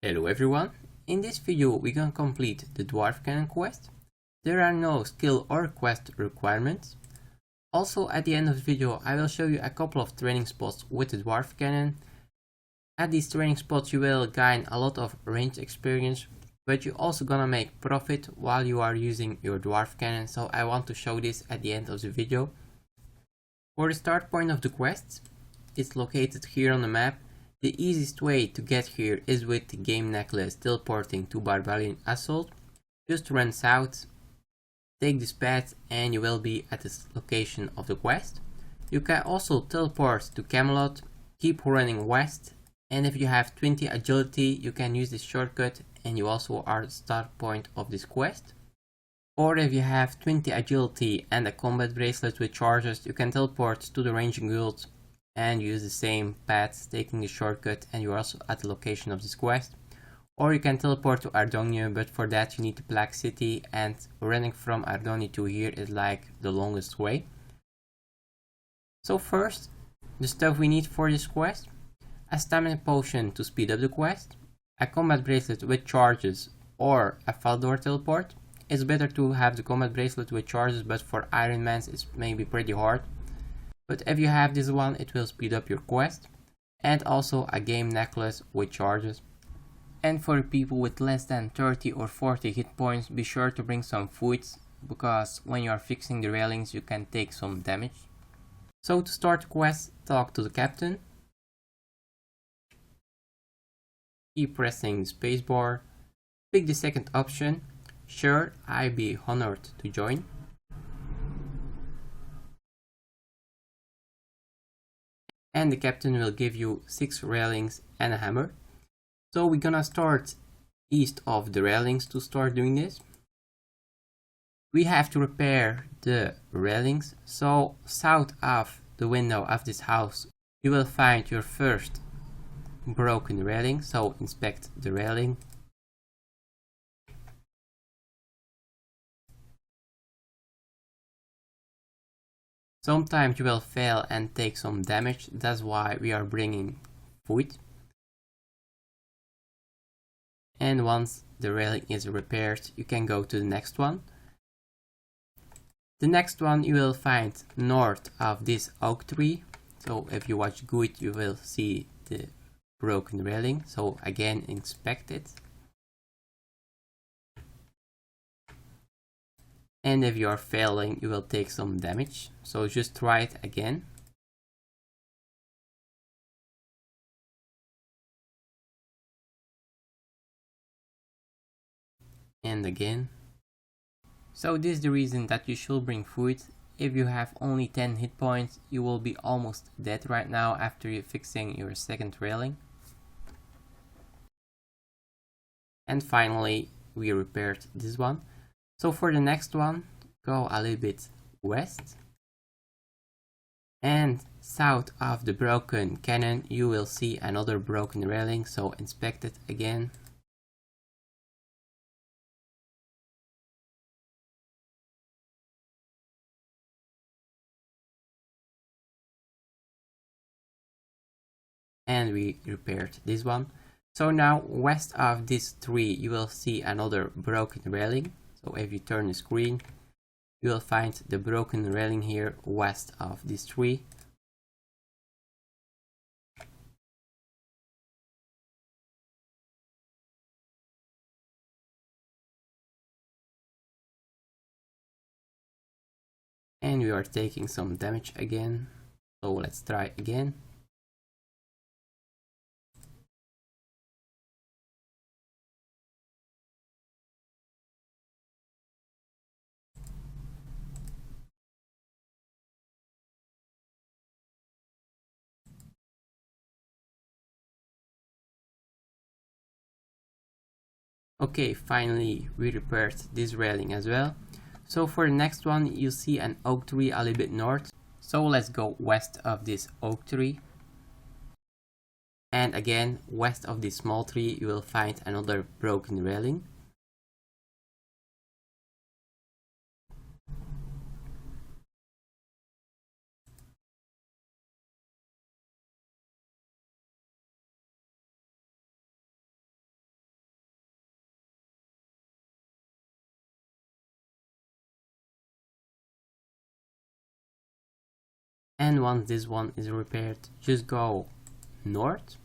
Hello everyone, in this video we're gonna complete the Dwarf Cannon quest. There are no skill or quest requirements. Also at the end of the video I will show you a couple of training spots with the Dwarf Cannon. At these training spots you will gain a lot of range experience, but you're also gonna make profit while you are using your Dwarf Cannon, so I want to show this at the end of the video. For the start point of the quest, it's located here on the map. The easiest way to get here is with the game necklace teleporting to Barbarian Assault. Just run south, take this path and you will be at the location of the quest. You can also teleport to Camelot, keep running west, and if you have 20 agility you can use this shortcut and you also are the start point of this quest. Or if you have 20 agility and a combat bracelet with charges, you can teleport to the ranging guild and use the same path, taking the shortcut, and you're also at the location of this quest. Or you can teleport to Ardonia, but for that you need the Black City, and running from Ardonia to here is like the longest way. So first, the stuff we need for this quest: a stamina potion to speed up the quest, a combat bracelet with charges, or a Faldor teleport. It's better to have the combat bracelet with charges, but for Iron Mans it's maybe pretty hard. But if you have this one, it will speed up your quest. And also a game necklace with charges. And for people with less than 30 or 40 hit points, be sure to bring some foods, because when you are fixing the railings you can take some damage. So to start the quest, talk to the captain. Keep pressing the spacebar. Pick the second option. Sure, I'd be honored to join. And the captain will give you 6 railings and a hammer. So we're gonna start east of the railings to start doing this. We have to repair the railings, so south of the window of this house you will find your first broken railing, so inspect the railing. Sometimes you will fail and take some damage, that's why we are bringing food. And once the railing is repaired, you can go to the next one. The next one you will find north of this oak tree. So if you watch good, you will see the broken railing. So again, inspect it. And if you are failing, you will take some damage. So just try it again. And again. So this is the reason that you should bring food. If you have only 10 hit points, you will be almost dead right now after you fixing your second railing. And finally, we repaired this one. So for the next one, go a little bit west. And south of the broken cannon, you will see another broken railing, so inspect it again. And we repaired this one. So now west of this tree, you will see another broken railing. So if you turn the screen, you will find the broken railing here west of this tree. And we are taking some damage again. So let's try again. Okay, finally we repaired this railing as well. So for the next one, you see an oak tree a little bit north. So let's go west of this oak tree. And again, west of this small tree, you will find another broken railing. and once this one is repaired, just go north,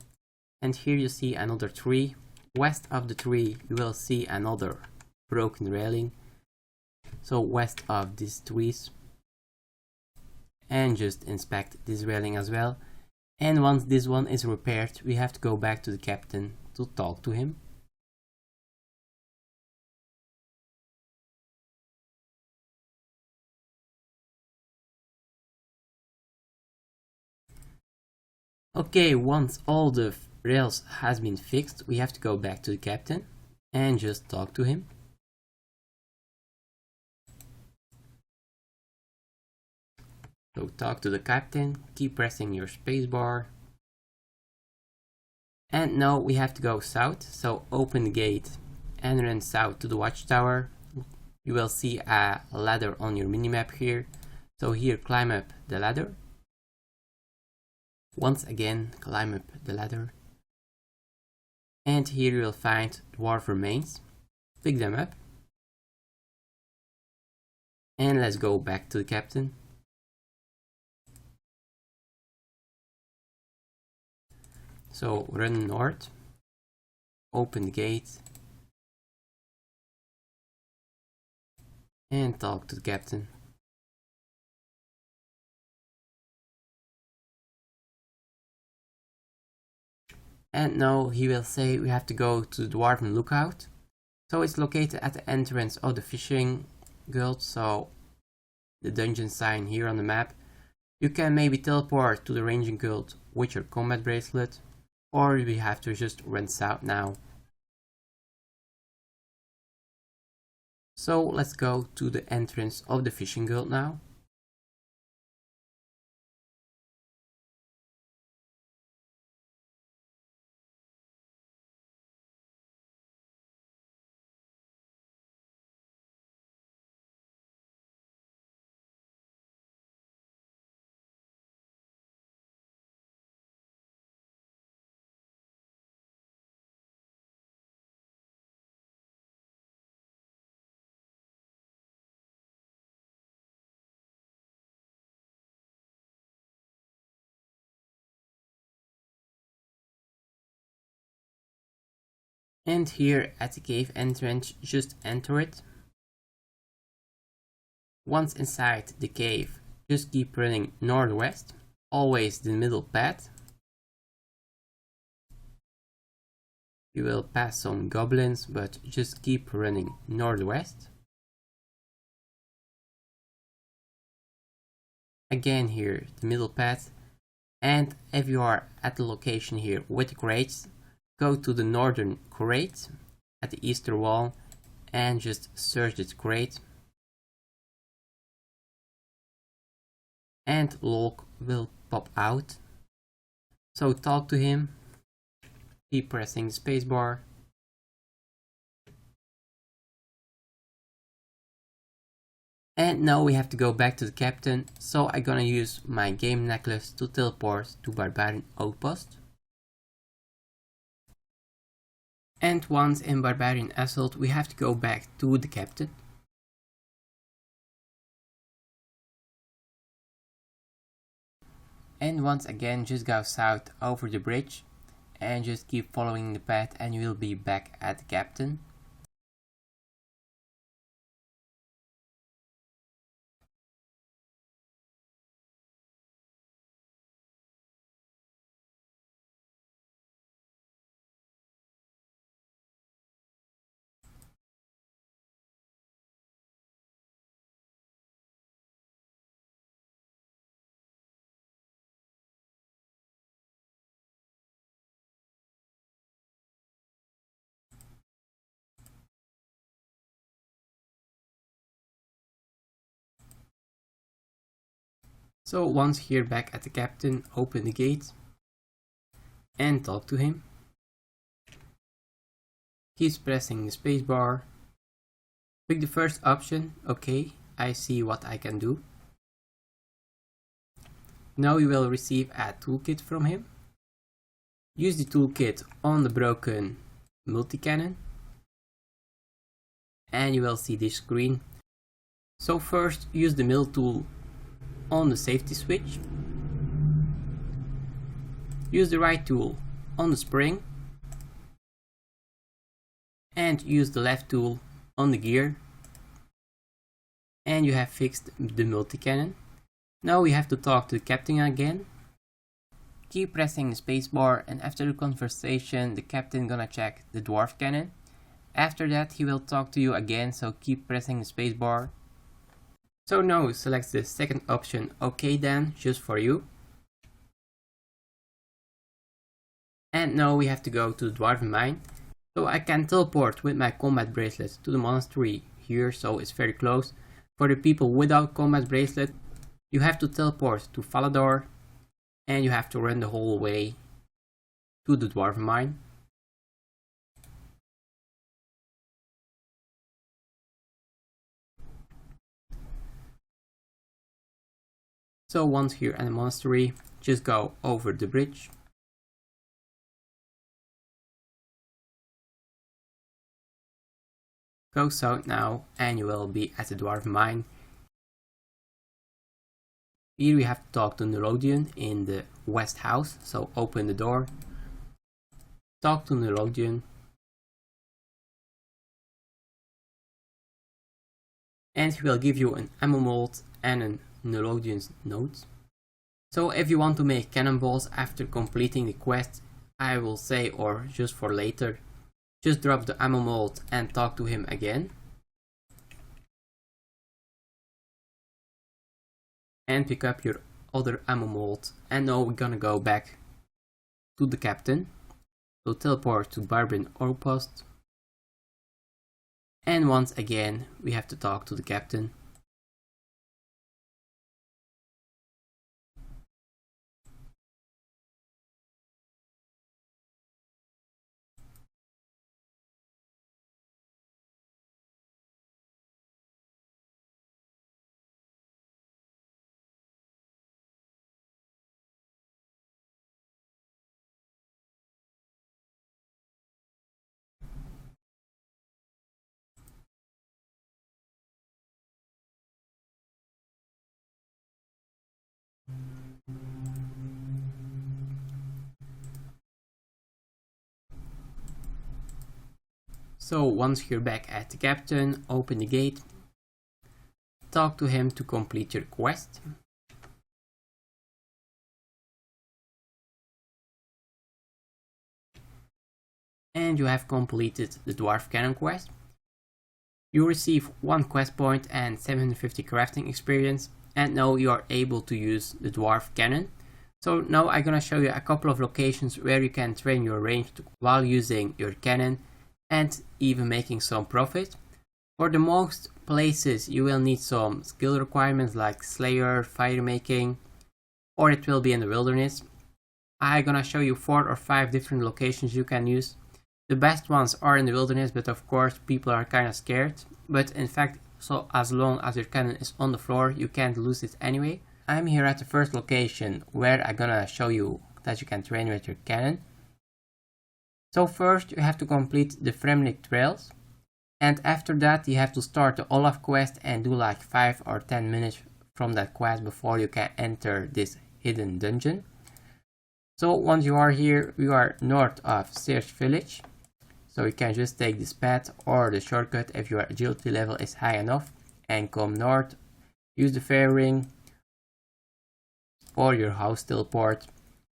and here you see another tree. West of the tree you will see another broken railing, so west of these trees, and just inspect this railing as well. And once this one is repaired, we have to go back to the captain to talk to him. Okay, once all the rails has been fixed, we have to go back to the captain and just talk to him. So talk to the captain, keep pressing your spacebar. And now we have to go south, so open the gate and run south to the watchtower. You will see a ladder on your minimap here, so here climb up the ladder. Once again climb up the ladder, and here you will find dwarf remains. Pick them up, and let's go back to the captain. So run north, open the gate, and talk to the captain. And now he will say we have to go to the Dwarven Lookout. So it's located at the entrance of the fishing guild, so the dungeon sign here on the map. You can maybe teleport to the ranging guild with your combat bracelet, or we have to just run south now. So let's go to the entrance of the fishing guild now. And here at the cave entrance, just enter it. Once inside the cave, just keep running northwest, always the middle path. You will pass some goblins, but just keep running northwest. Again here, the middle path. And if you are at the location here with the crates, go to the northern crate at the eastern wall and just search this crate. And log will pop out. So talk to him. Keep pressing the spacebar. And now we have to go back to the captain, so I'm gonna use my game necklace to teleport to Barbarian Outpost. And once in Barbarian Assault, we have to go back to the captain. And once again, just go south over the bridge and just keep following the path and you will be back at the captain. So once here back at the captain, open the gate and talk to him. Keep pressing the spacebar. Pick the first option. Okay, I see what I can do. Now you will receive a toolkit from him. Use the toolkit on the broken multi-cannon and you will see this screen. So first use the mill tool on the safety switch Use the right tool on the spring and use the left tool on the gear, and you have fixed the multi-cannon. Now we have to talk to the captain again. Keep pressing the spacebar, and after the conversation the captain gonna check the dwarf cannon. After that he will talk to you again, so keep pressing the spacebar. So now select the second option, OK then, just for you. And now we have to go to the dwarven mine. So I can teleport with my combat bracelet to the monastery here, so it's very close. For the people without combat bracelet, you have to teleport to Falador, and you have to run the whole way to the dwarven mine. So once here at the monastery, just go over the bridge. Go south now and you will be at the dwarven mine. Here we have to talk to Nerodion in the west house, so open the door. Talk to Nerodion. And he will give you an ammo mold and a Nerodian's note. So if you want to make cannonballs after completing the quest, I will say, or just for later, just drop the ammo mold and talk to him again. And pick up your other ammo mold. And now we're gonna go back to the captain. So teleport to Barbarian Outpost. And once again we have to talk to the captain. So once you're back at the captain, open the gate, talk to him to complete your quest. And you have completed the Dwarf Cannon quest. You receive 1 quest point and 750 crafting experience, and now you are able to use the Dwarf Cannon. So now I'm gonna show you a couple of locations where you can train your range while using your cannon and even making some profit. For the most places you will need some skill requirements like Slayer, fire making, or it will be in the wilderness. I'm gonna show you 4 or 5 different locations you can use. The best ones are in the wilderness, but of course people are kind of scared. But in fact, so as long as your cannon is on the floor, you can't lose it anyway. I'm here at the first location where I'm gonna show you that you can train with your cannon. So first you have to complete the Fremnik trails, and after that you have to start the Olaf quest and do like 5 or 10 minutes from that quest before you can enter this hidden dungeon. So once you are here, we are north of Search Village, so you can just take this path or the shortcut if your agility level is high enough and come north, use the fair ring or your house teleport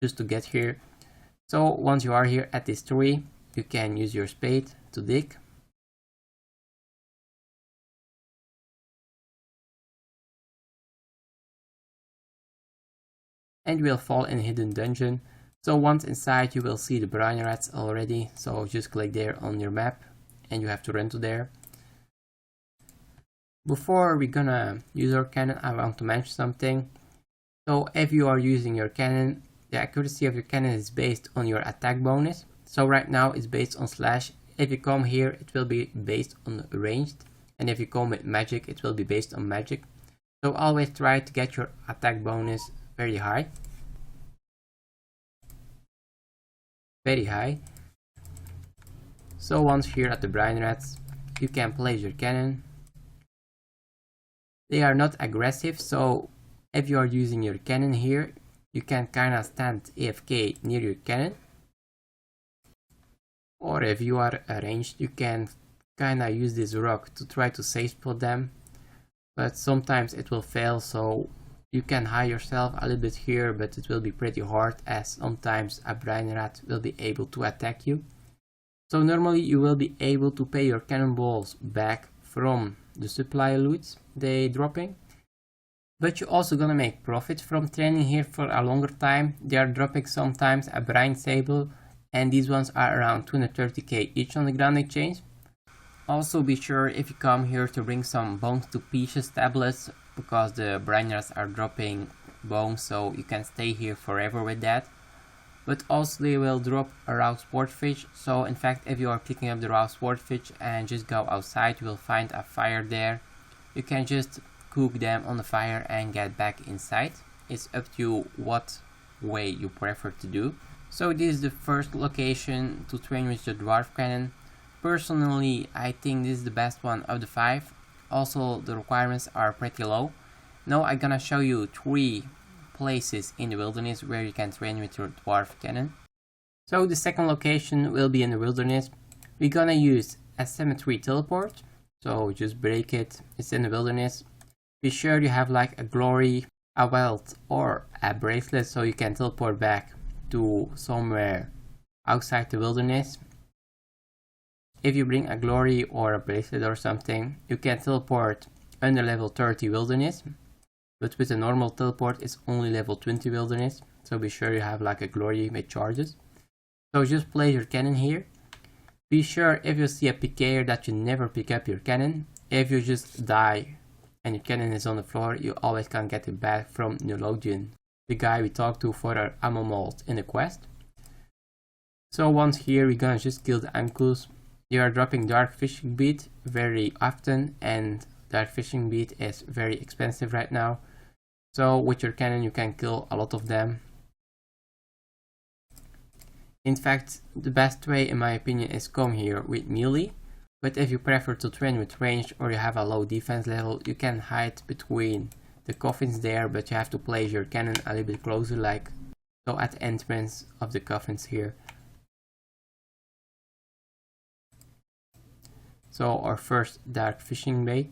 just to get here. So once you are here at this tree, you can use your spade to dig. And you will fall in a hidden dungeon. So once inside you will see the Brine rats already, so just click there on your map and you have to run to there. Before we're gonna use our cannon, I want to mention something. So if you are using your cannon, the accuracy of your cannon is based on your attack bonus. So right now it's based on slash. If you come here, it will be based on ranged, and if you come with magic, it will be based on magic. So always try to get your attack bonus very high. Very high. So once here at the Brine rats, you can place your cannon. They are not aggressive, so if you are using your cannon here, you can kinda stand AFK near your cannon. Or if you are ranged, you can kinda use this rock to try to safe spot them. But sometimes it will fail, so you can hide yourself a little bit here, but it will be pretty hard as sometimes a Brine rat will be able to attack you. So normally you will be able to pay your cannonballs back from the supply loots they dropping. But you're also gonna make profit from training here for a longer time. They are dropping sometimes a Brine Sable, and these ones are around 230k each on the ground exchange. Also be sure if you come here to bring some bones to pieces tablets, because the Briners are dropping bones, so you can stay here forever with that. But also they will drop a raw swordfish, so in fact if you are picking up the raw swordfish and just go outside, you will find a fire there. You can just cook them on the fire and get back inside. It's up to you what way you prefer to do. So this is the first location to train with the Dwarf Cannon. Personally, I think this is the best one of the 5. Also, the requirements are pretty low. Now I'm gonna show you 3 places in the wilderness where you can train with your Dwarf Cannon. So the second location will be in the wilderness. We're gonna use a symmetry teleport. So just break it, it's in the wilderness. Be sure you have like a glory, a wealth or a bracelet so you can teleport back to somewhere outside the wilderness. If you bring a glory or a bracelet or something, you can teleport under level 30 wilderness, but with a normal teleport it's only level 20 wilderness, so be sure you have like a glory with charges. So just place your cannon here. Be sure if you see a PKer that you never pick up your cannon. If you just die and your cannon is on the floor, you always can get it back from Nologian, the guy we talked to for our ammo mold in the quest. So once here we're gonna just kill the uncles. You are dropping dark fishing bead very often, and dark fishing bead is very expensive right now. So with your cannon you can kill a lot of them. In fact, the best way in my opinion is come here with melee, but if you prefer to train with range or you have a low defense level, you can hide between the coffins there, but you have to place your cannon a little bit closer, like so at the entrance of the coffins here. So our first dark fishing bait.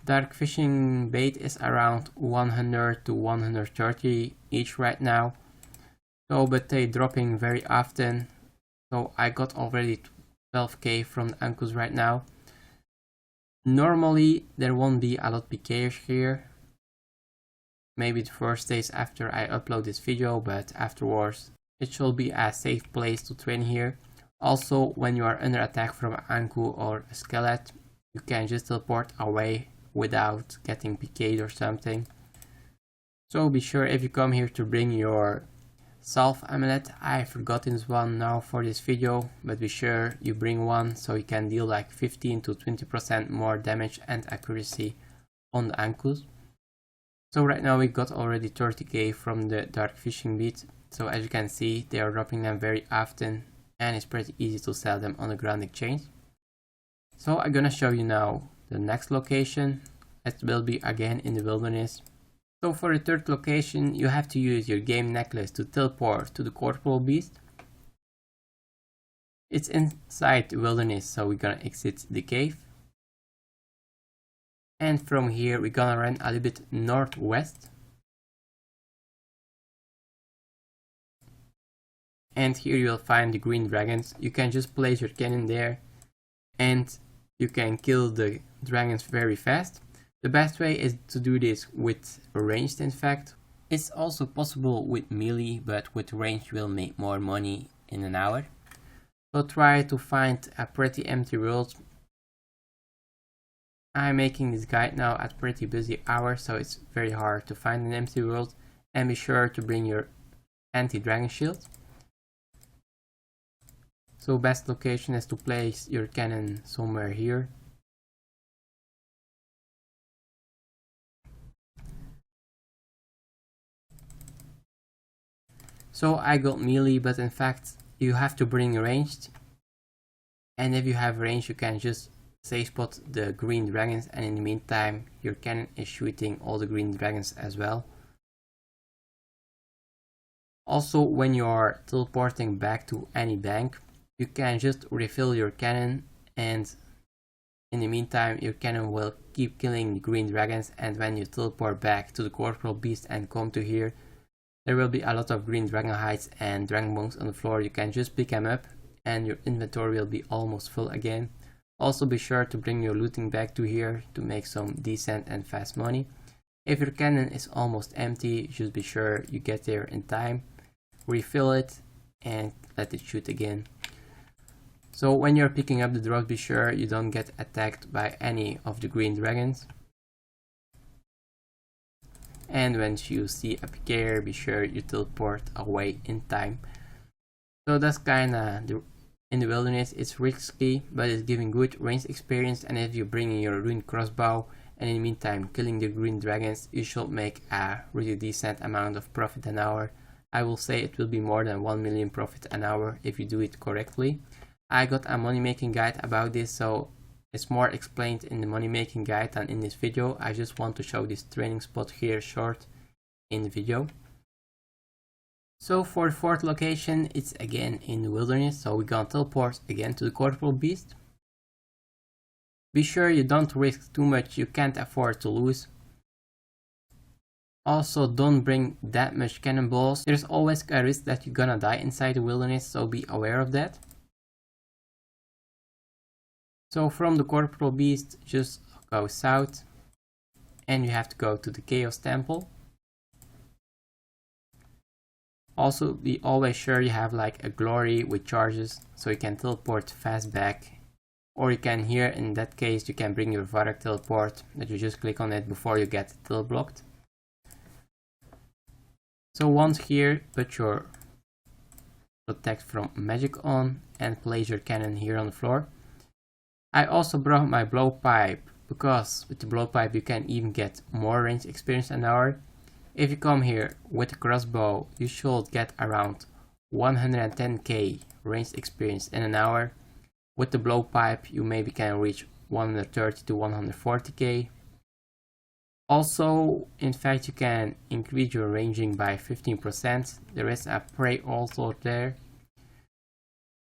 Dark fishing bait is around 100 to 130 each right now. So but they dropping very often. So I got already 12k from the uncles right now. Normally there won't be a lot of PKers here. Maybe the first days after I upload this video, but afterwards it should be a safe place to train here. Also, when you are under attack from an uncle or a skeleton, you can just teleport away without getting PK'd or something. So be sure if you come here to bring your self amulet. I've forgotten this one now for this video, but be sure you bring one so you can deal like 15 to 20% more damage and accuracy on the uncles. So right now we got already 30k from the dark fishing bead. So as you can see, they are dropping them very often and it's pretty easy to sell them on the ground exchange. So I'm gonna show you now the next location. It will be again in the wilderness. So for the third location, you have to use your game necklace to teleport to the corporal beast. It's inside the wilderness, so we're gonna exit the cave. And from here we're gonna run a little bit northwest. And here you'll find the green dragons. You can just place your cannon there and you can kill the dragons very fast. The best way is to do this with ranged, in fact. It's also possible with melee, but with range you will make more money in an hour. So try to find a pretty empty world. I'm making this guide now at pretty busy hours, so it's very hard to find an empty world. And be sure to bring your anti-dragon shield. So best location is to place your cannon somewhere here. So I got melee, but in fact you have to bring ranged. And if you have range you can just safe spot the green dragons, and in the meantime your cannon is shooting all the green dragons as well. Also, when you're teleporting back to any bank, you can just refill your cannon, and in the meantime your cannon will keep killing the green dragons, and when you teleport back to the corporal beast and come to here, there will be a lot of green dragon hides and dragon bones on the floor. You can just pick them up and your inventory will be almost full again. Also be sure to bring your looting bag to here to make some decent and fast money. If your cannon is almost empty, just be sure you get there in time, refill it and let it shoot again. So when you're picking up the drops, be sure you don't get attacked by any of the green dragons. And when you see a PKer, be sure you teleport away in time. So that's kinda in the wilderness. It's risky, but it's giving good range experience, and if you bring in your rune crossbow and in the meantime killing the green dragons, you should make a really decent amount of profit an hour. I will say it will be more than 1 million profit an hour if you do it correctly. I got a money making guide about this, so it's more explained in the money making guide than in this video. I just want to show this training spot here short in the video. So for the fourth location, it's again in the wilderness, so we're gonna teleport again to the corporal beast. Be sure you don't risk too much, you can't afford to lose. Also, don't bring that much cannonballs. There's always a risk that you're gonna die inside the wilderness, so be aware of that. So from the corporal beast, just go south and you have to go to the Chaos Temple. Also be always sure you have like a glory with charges so you can teleport fast back, or you can here, in that case you can bring your Varak teleport that you just click on it before you get teleblocked. So once here, put your protect from magic on and place your cannon here on the floor. I also brought my blowpipe because with the blowpipe you can even get more range experience an hour. If you come here with a crossbow, you should get around 110k range experience in an hour. With the blowpipe you maybe can reach 130 to 140k. Also, in fact, you can increase your ranging by 15%. There is a prey also there.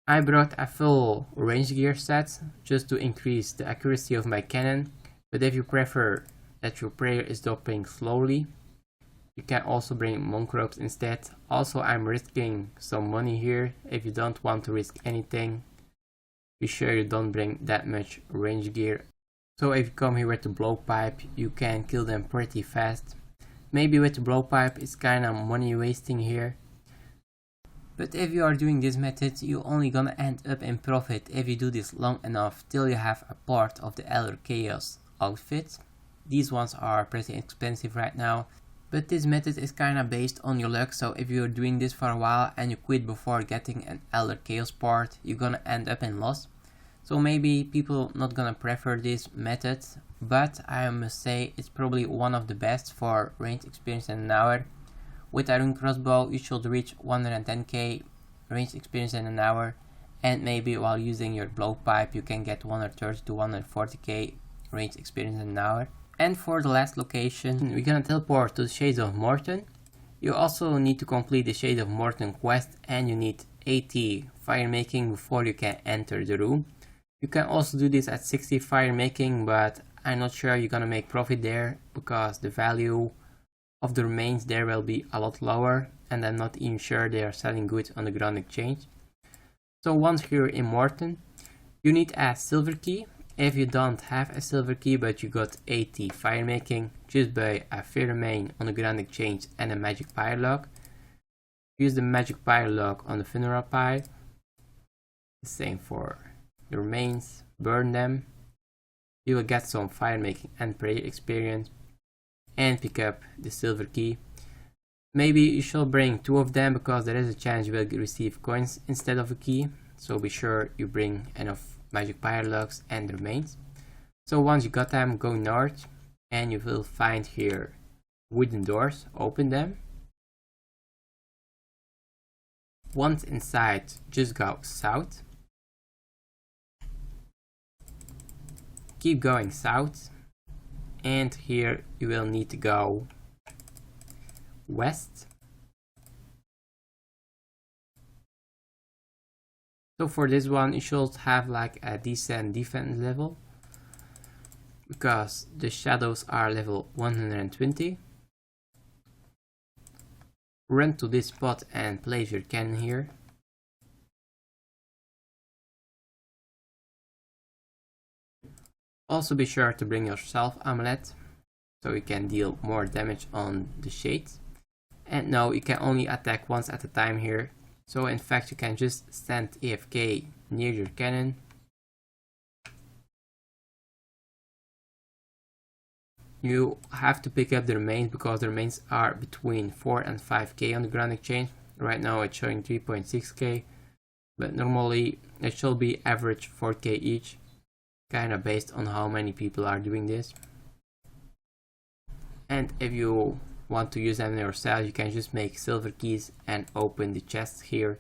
I brought a full range gear set just to increase the accuracy of my cannon, but if you prefer that your prayer is dropping slowly, you can also bring monk ropes instead. Also, I'm risking some money here. If you don't want to risk anything, be sure you don't bring that much range gear. So if you come here with the blowpipe, you can kill them pretty fast. Maybe with the blowpipe it's kinda money wasting here. But if you are doing this method, you're only gonna end up in profit if you do this long enough till you have a part of the Elder Chaos outfit. These ones are pretty expensive right now, but this method is kinda based on your luck, so if you're doing this for a while and you quit before getting an Elder Chaos part, you're gonna end up in loss. So maybe people not gonna prefer this method, but I must say it's probably one of the best for range experience in an hour. With a rune crossbow you should reach 110k range experience in an hour, and maybe while using your blowpipe you can get 130 to 140k range experience in an hour. And for the last location, we're gonna teleport to the Shades of Mort'ton. You also need to complete the Shades of Mort'ton quest, and you need 80 fire making before you can enter the room. You can also do this at 60 fire making, but I'm not sure you're gonna make profit there because the value of the remains there will be a lot lower, and I'm not even sure they are selling good on the Grand Exchange. So once you're in Mort'ton, you need a silver key. If you don't have a silver key but you got 80 fire making, just buy a fair remain on the Grand Exchange and a magic pyre lock. Use the magic pyre lock on the funeral pyre. The same for the remains, burn them. You will get some fire making and prayer experience, and pick up the silver key. Maybe you should bring 2 of them because there is a chance you will receive coins instead of a key, so be sure you bring enough magic pyre locks and the remains. So once you got them, go north and you will find here wooden doors. Open them. Once inside, just go south. keep going south, and here you will need to go west. So for this one you should have like a decent defense level, because the shadows are level 120. Run to this spot and place your cannon here. Also be sure to bring your self amulet, so you can deal more damage on the shades. And no, you can only attack once at a time here. So in fact you can just stand AFK near your cannon. You have to pick up the remains, because the remains are between 4 and 5k on the Grand Exchange. Right now it's showing 3.6k, but normally it should be average 4k each, kinda based on how many people are doing this. And if you want to use them yourself, you can just make silver keys and open the chests here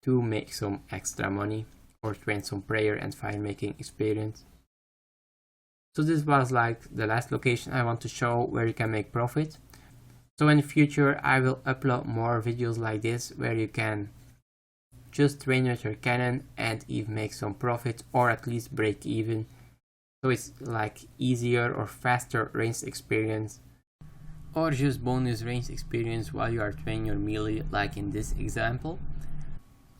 to make some extra money or train some prayer and fire making experience. So this was like the last location I want to show where you can make profit. So in the future I will upload more videos like this where you can just train with your cannon and even make some profit, or at least break even. So it's like easier or faster range experience, or just bonus range experience while you are training your melee, like in this example.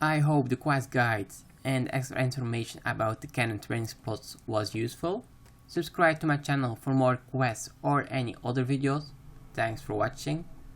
I hope the quest guides and extra information about the Cannon Trainingspot was useful. Subscribe to my channel for more quests or any other videos. Thanks for watching.